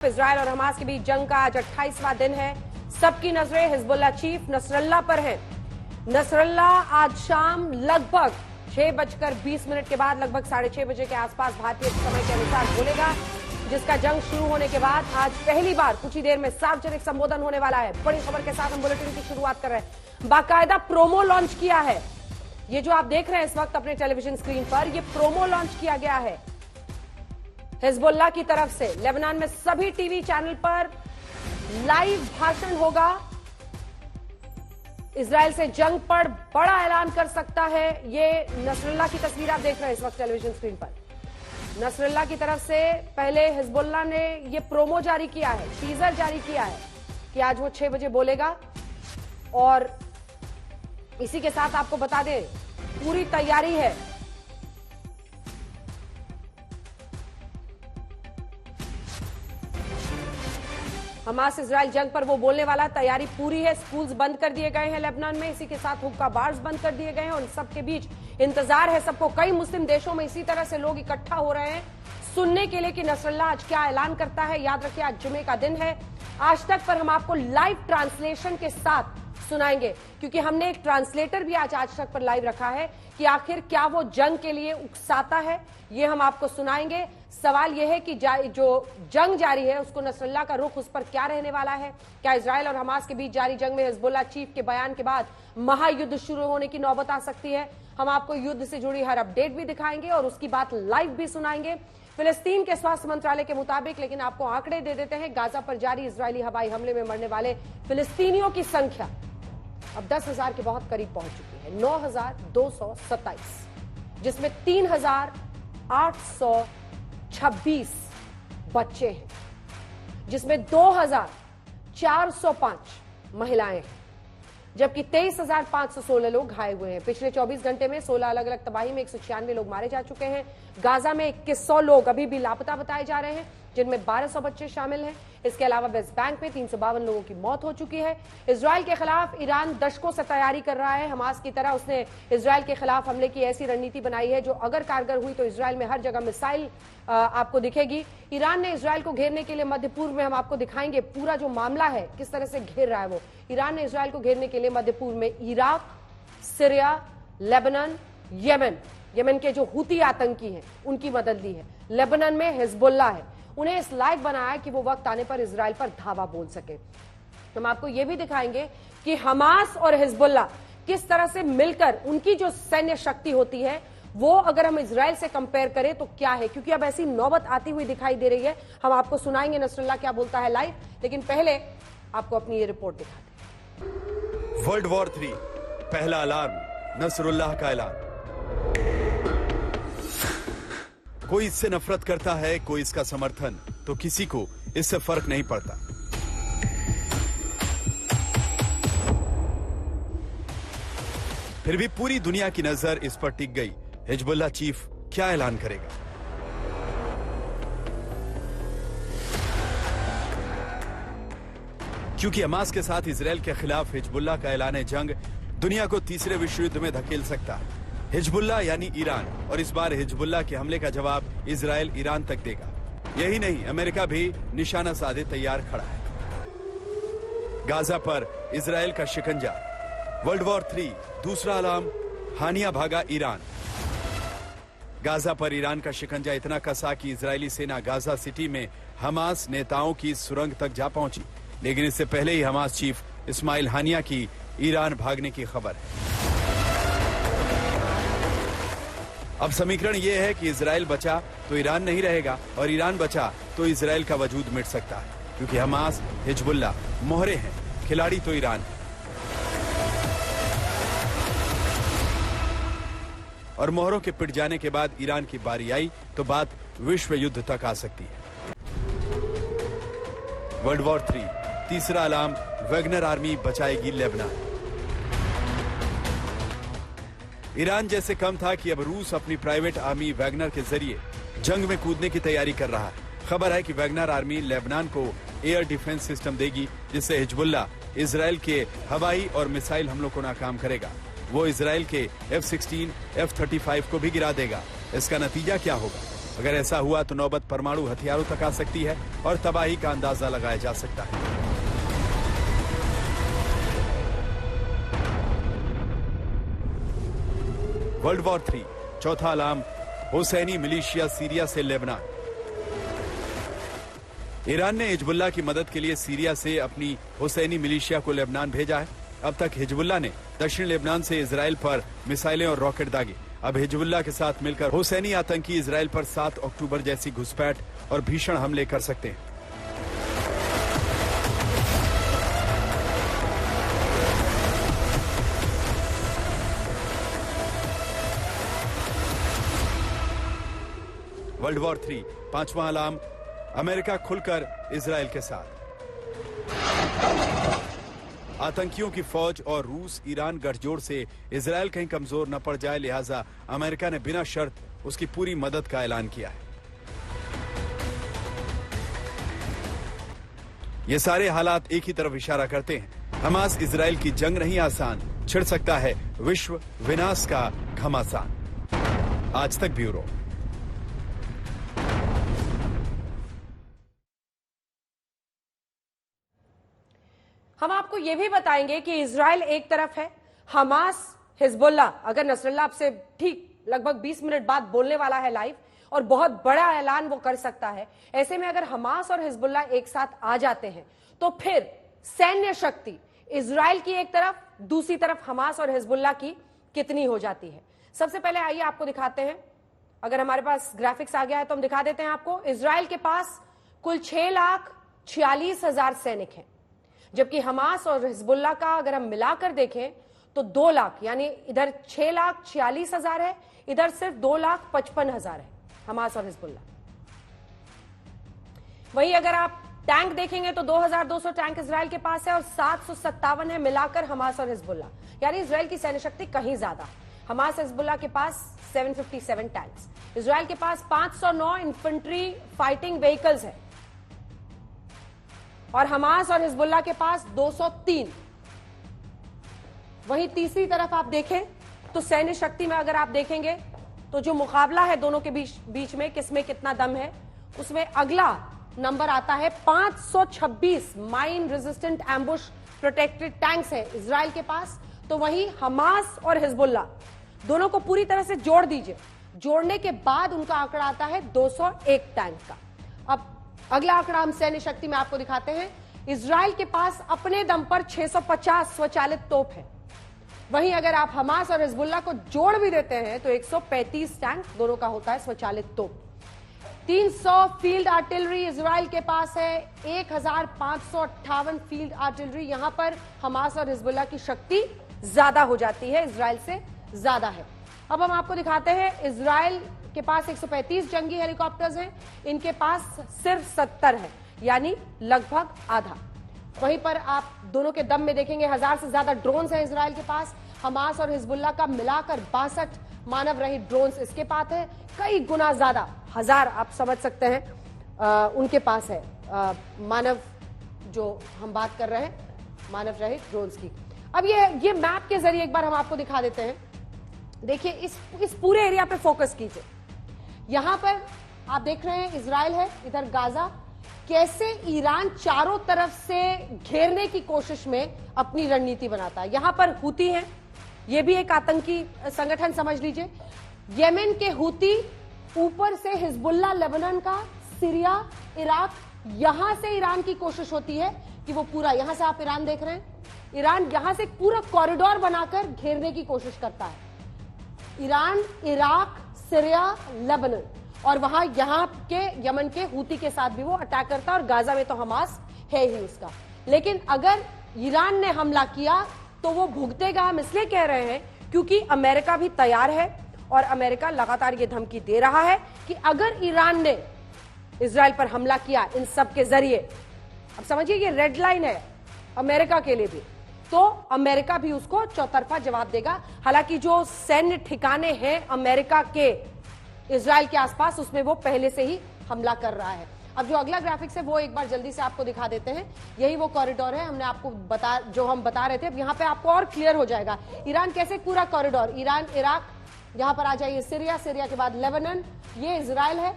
Israel और Hamas के बीच जंग का आज 28वां दिन है। सबकी नजरें हिजबुल्लाह चीफ नसरल्लाह पर है। नसरल्लाह आज शाम लगभग 6:20 के बाद लगभग 6:30 बजे के आसपास भारतीय समय के अनुसार बोलेगा, जिसका जंग शुरू होने के बाद आज पहली बार कुछ ही देर में सार्वजनिक संबोधन होने वाला है। बड़ी खबर के साथ हम बुलेटिन की शुरुआत कर रहे हैं। बाकायदा प्रोमो लॉन्च किया है। ये जो आप देख रहे हैं इस वक्त अपने टेलीविजन स्क्रीन पर, ये प्रोमो लॉन्च किया गया है हिजबुल्लाह की तरफ से। लेबनान में सभी टीवी चैनल पर लाइव भाषण होगा। इजराइल से जंग पर बड़ा ऐलान कर सकता है। ये नसरल्लाह की तस्वीर आप देख रहे हैं इस वक्त टेलीविजन स्क्रीन पर। नसरल्लाह की तरफ से पहले हिजबुल्लाह ने ये प्रोमो जारी किया है, टीजर जारी किया है कि आज वो 6 बजे बोलेगा। और इसी के साथ आपको बता दें, पूरी तैयारी है। हमास इजराइल जंग पर वो बोलने वाला, तैयारी पूरी है। स्कूल्स बंद कर दिए गए हैं लेबनान में। इसी के साथ हुक्का बार्स बंद कर दिए गए हैं और सबके बीच इंतजार है सबको। कई मुस्लिम देशों में इसी तरह से लोग इकट्ठा हो रहे हैं सुनने के लिए कि नसरल्लाह आज क्या ऐलान करता है। याद रखिए, आज जुमे का दिन है। आज तक पर हम आपको लाइव ट्रांसलेशन के साथ सुनाएंगे, क्योंकि हमने एक ट्रांसलेटर भी आज तक पर लाइव रखा है कि आखिर क्या वो जंग के लिए उकसाता है। ये हम आपको सुनाएंगे। सवाल यह है कि जो जंग जारी है उसको नसरल्लाह का रुख उस पर क्या रहने वाला है। क्या इजराइल और हमास के बीच जारी जंग में हिजबुल्लाह चीफ के बयान के बाद महायुद्ध शुरू होने की नौबत आ सकती है। हम आपको युद्ध से जुड़ी हर अपडेट भी दिखाएंगे और उसकी बात लाइव भी सुनाएंगे। फिलिस्तीन के स्वास्थ्य मंत्रालय के मुताबिक, लेकिन आपको आंकड़े दे देते हैं, गाजा पर जारी इजरायली हवाई हमले में मरने वाले फिलिस्तीनियों की संख्या अब 10,000 के बहुत करीब पहुंच चुकी है। 9,227, जिसमें 3,826 बच्चे हैं, जिसमें 2,405 महिलाएं हैं, जबकि 23,516 लोग घायल हुए हैं। पिछले 24 घंटे में 16 अलग अलग तबाही में 196 लोग मारे जा चुके हैं। गाजा में 2100 लोग अभी भी लापता बताए जा रहे हैं, जिनमें 1200 बच्चे शामिल हैं। इसके अलावा वेस्ट बैंक में 352 लोगों की मौत हो चुकी है। इजराइल के खिलाफ ईरान दशकों से तैयारी कर रहा है। हमास की तरह उसने इजराइल के खिलाफ हमले की ऐसी रणनीति बनाई है जो अगर कारगर हुई तो इजराइल में हर जगह मिसाइल आपको दिखेगी। ईरान ने इजराइल को घेरने के लिए मध्य पूर्व में, हम आपको दिखाएंगे पूरा जो मामला है किस तरह से घेर रहा है वो। ईरान ने इजराइल को घेरने के लिए मध्य पूर्व में इराक, सीरिया, लेबनान, यमन के जो हुती आतंकी हैं उनकी मदद ली है। लेबनान में हिजबुल्लाह है। उन्हें इस लायक बनाया कि वो वक्त आने पर इजराइल पर धावा बोल सके। तो हम आपको यह भी दिखाएंगे कि हमास और हिजबुल्लाह किस तरह से मिलकर उनकी जो सैन्य शक्ति होती है वो अगर हम इजराइल से कंपेयर करें तो क्या है, क्योंकि अब ऐसी नौबत आती हुई दिखाई दे रही है। हम आपको सुनाएंगे नसरल्लाह क्या बोलता है लाइव, लेकिन पहले आपको अपनी ये रिपोर्ट दिखाते हैं। वर्ल्ड वॉर 3 पहला अलार्म, नसरुल्लाह का ऐलान। कोई इससे नफरत करता है, कोई इसका समर्थन, तो किसी को इससे फर्क नहीं पड़ता। फिर भी पूरी दुनिया की नजर इस पर टिक गई। हिजबुल्लाह चीफ क्या ऐलान करेगा? क्योंकि हमास के साथ इजराइल के खिलाफ हिजबुल्लाह का ऐलान जंग दुनिया को तीसरे विश्व युद्ध में धकेल सकता है। हिजबुल्लाह यानी ईरान, और इस बार हिजबुल्लाह के हमले का जवाब इजराइल ईरान तक देगा। यही नहीं, अमेरिका भी निशाना साधे तैयार खड़ा है। गाजा पर इजराइल का शिकंजा। वर्ल्ड वॉर 3 दूसरा अलार्म, हानिया भागा ईरान। गाजा पर ईरान का शिकंजा इतना कसा कि इजरायली सेना गाजा सिटी में हमास नेताओं की सुरंग तक जा पहुंची। लेकिन इससे पहले ही हमास चीफ इस्माइल हानिया की ईरान भागने की खबर है। अब समीकरण यह है कि इजराइल बचा तो ईरान नहीं रहेगा, और ईरान बचा तो इजराइल का वजूद मिट सकता है, क्योंकि हमास, हिजबुल्लाह मोहरे हैं, खिलाड़ी तो ईरान है। और मोहरों के पिट जाने के बाद ईरान की बारी आई तो बात विश्व युद्ध तक आ सकती है। वर्ल्ड वॉर 3 तीसरा अलार्म, वैगनर आर्मी बचाएगी लेबनान। ईरान जैसे कम था कि अब रूस अपनी प्राइवेट आर्मी वैगनर के जरिए जंग में कूदने की तैयारी कर रहा है। खबर है कि वैगनर आर्मी लेबनान को एयर डिफेंस सिस्टम देगी, जिससे हिजबुल्लाह इजराइल के हवाई और मिसाइल हमलों को नाकाम करेगा। वो इजराइल के F-16, F-35 को भी गिरा देगा। इसका नतीजा क्या होगा? अगर ऐसा हुआ तो नौबत परमाणु हथियारों तक आ सकती है और तबाही का अंदाजा लगाया जा सकता है। वर्ल्ड वॉर 3 चौथा अलार्म, हुसैनी मिलिशिया सीरिया से लेबनान। ईरान ने हिजबुल्लाह की मदद के लिए सीरिया से अपनी हुसैनी मिलिशिया को लेबनान भेजा है। अब तक हिजबुल्लाह ने दक्षिण लेबनान से इजराइल पर मिसाइलें और रॉकेट दागे। अब हिजबुल्लाह के साथ मिलकर हुसैनी आतंकी इजराइल पर 7 अक्टूबर जैसी घुसपैठ और भीषण हमले कर सकते हैं। वर्ल्ड वॉर 3 पांचवां अलार्म, अमेरिका खुलकर इजराइल के साथ। आतंकियों की फौज और रूस ईरान गठजोड़ से इजराइल कहीं कमजोर न पड़ जाए, लिहाजा अमेरिका ने बिना शर्त उसकी पूरी मदद का ऐलान किया है। ये सारे हालात एक ही तरफ इशारा करते हैं, हमास इजराइल की जंग नहीं आसान, छिड़ सकता है विश्व विनाश का घमासान। आज तक ब्यूरो। हम आपको यह भी बताएंगे कि इजराइल एक तरफ है, हमास, हिजबुल्लाह, अगर नसरुल्लाह आपसे ठीक लगभग 20 मिनट बाद बोलने वाला है लाइव और बहुत बड़ा ऐलान वो कर सकता है। ऐसे में अगर हमास और हिजबुल्लाह एक साथ आ जाते हैं तो फिर सैन्य शक्ति इजराइल की एक तरफ, दूसरी तरफ हमास और हिजबुल्लाह की कितनी हो जाती है। सबसे पहले आइए आपको दिखाते हैं, अगर हमारे पास ग्राफिक्स आ गया है तो हम दिखा देते हैं आपको। इजराइल के पास कुल 6,46,000 सैनिक हैं, जबकि हमास और हिजबुल्लाह का अगर हम मिलाकर देखें तो 2 लाख, यानी इधर 6,46,000 है, इधर सिर्फ 2,55,000 है हमास और हिजबुल्लाह। वहीं अगर आप टैंक देखेंगे तो 2,200 टैंक इजराइल के पास है और 757 है मिलाकर हमास और हिजबुल्लाह, यानी इजराइल की सैन्य शक्ति कहीं ज्यादा। हमास हिजबुल्लाह के पास 757 टैंक्स, इजराइल के पास 509 इन्फेंट्री फाइटिंग व्हीकल्स है और हमास और हिजबुल्लाह के पास 203। वहीं तीसरी तरफ आप देखें तो सैन्य शक्ति में अगर आप देखेंगे तो जो मुकाबला है दोनों के बीच में किसमें कितना दम है, उसमें अगला नंबर आता है 526 mine resistant ambush protected tanks है इजराइल के पास। तो वहीं हमास और हिजबुल्लाह दोनों को पूरी तरह से जोड़ दीजिए, जोड़ने के बाद उनका आंकड़ा आता है 201 टैंक का। अब अगला आंकड़ा हम सैन्य शक्ति में आपको दिखाते हैं। इजराइल के पास अपने दम पर 650 स्वचालित तोप है, वहीं अगर आप हमास और हिजबुल्लाह को जोड़ भी देते हैं तो 135 टैंक दोनों का होता है स्वचालित तोप। 300 फील्ड आर्टिलरी इजराइल के पास है, 1,558 फील्ड आर्टिलरी। यहां पर हमास और हिजबुल्लाह की शक्ति ज्यादा हो जाती है, इजराइल से ज्यादा है। अब हम आपको दिखाते हैं इजराइल के पास 135 जंगी हेलीकॉप्टर्स हैं, इनके पास सिर्फ 70 है, यानी लगभग आधा। वहीं पर आप दोनों के दम में देखेंगे 1000 से ज्यादा ड्रोन्स हैं इजराइल के पास। हमास और हिजबुल्लाह का मिलाकर 62 मानव रहित ड्रोन्स इसके पास है, कई गुना ज्यादा, 1000 आप समझ सकते हैं उनके पास है मानव, जो हम बात कर रहे हैं मानव रहित ड्रोन्स की। अब ये मैप के जरिए एक बार हम आपको दिखा देते हैं। देखिए इस पूरे एरिया पे फोकस कीजिए। यहां पर आप देख रहे हैं इजराइल है, इधर गाजा, कैसे ईरान चारों तरफ से घेरने की कोशिश में अपनी रणनीति बनाता है। यहां पर हूती है, यह भी एक आतंकी संगठन समझ लीजिए। येमेन के हूती, ऊपर से हिजबुल्लाह लेबनान का, सीरिया, इराक, यहां से ईरान की कोशिश होती है कि वो पूरा, यहां से आप ईरान देख रहे हैं, ईरान यहां से पूरा कॉरिडोर बनाकर घेरने की कोशिश करता है। ईरान, इराक, सीरिया, लेबनान, और वहां यहां के यमन के हूती के साथ भी वो अटैक करता है, और गाजा में तो हमास है ही उसका। लेकिन अगर ईरान ने हमला किया तो वो भुगतेगा। हम इसलिए कह रहे हैं क्योंकि अमेरिका भी तैयार है और अमेरिका लगातार ये धमकी दे रहा है कि अगर ईरान ने इजराइल पर हमला किया इन सब के जरिए, अब समझिए ये रेड लाइन है अमेरिका के लिए भी, तो अमेरिका भी उसको चौतरफा जवाब देगा। हालांकि जो सैन्य ठिकाने हैं अमेरिका के इजराइल के आसपास, उसमें वो पहले से ही हमला कर रहा है। अब जो अगला ग्राफिक्स है वो एक बार जल्दी से आपको दिखा देते हैं। यही वो कॉरिडोर है, हमने आपको जो हम बता रहे थे। अब यहां पे आपको और क्लियर हो जाएगा ईरान कैसे, पूरा कॉरिडोर, ईरान, इराक, यहां पर आ जाइए सीरिया, सीरिया के बाद लेबनान, ये इजराइल है,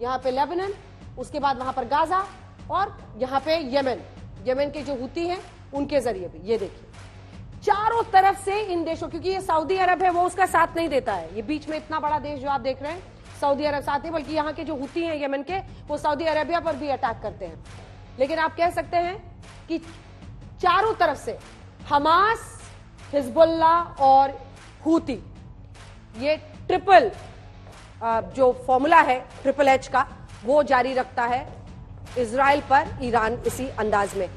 यहां पे लेबनान, उसके बाद वहां पर गाजा और यहां पे यमन के जो हुती हैं उनके जरिए भी। ये देखिए चारों तरफ से इन देशों, क्योंकि ये सऊदी अरब है वो उसका साथ नहीं देता है, ये बीच में इतना बड़ा देश जो आप देख रहे हैं सऊदी अरब साथ नहीं, बल्कि यहाँ के जो हुती हैं यमन के वो सऊदी अरेबिया पर भी अटैक करते हैं। लेकिन आप कह सकते हैं कि चारों तरफ से हमास, हिजबुल्ला और हुती, ये ट्रिपल जो फॉर्मूला है ट्रिपल एच का वो जारी रखता है इजराइल पर ईरान इसी अंदाज में।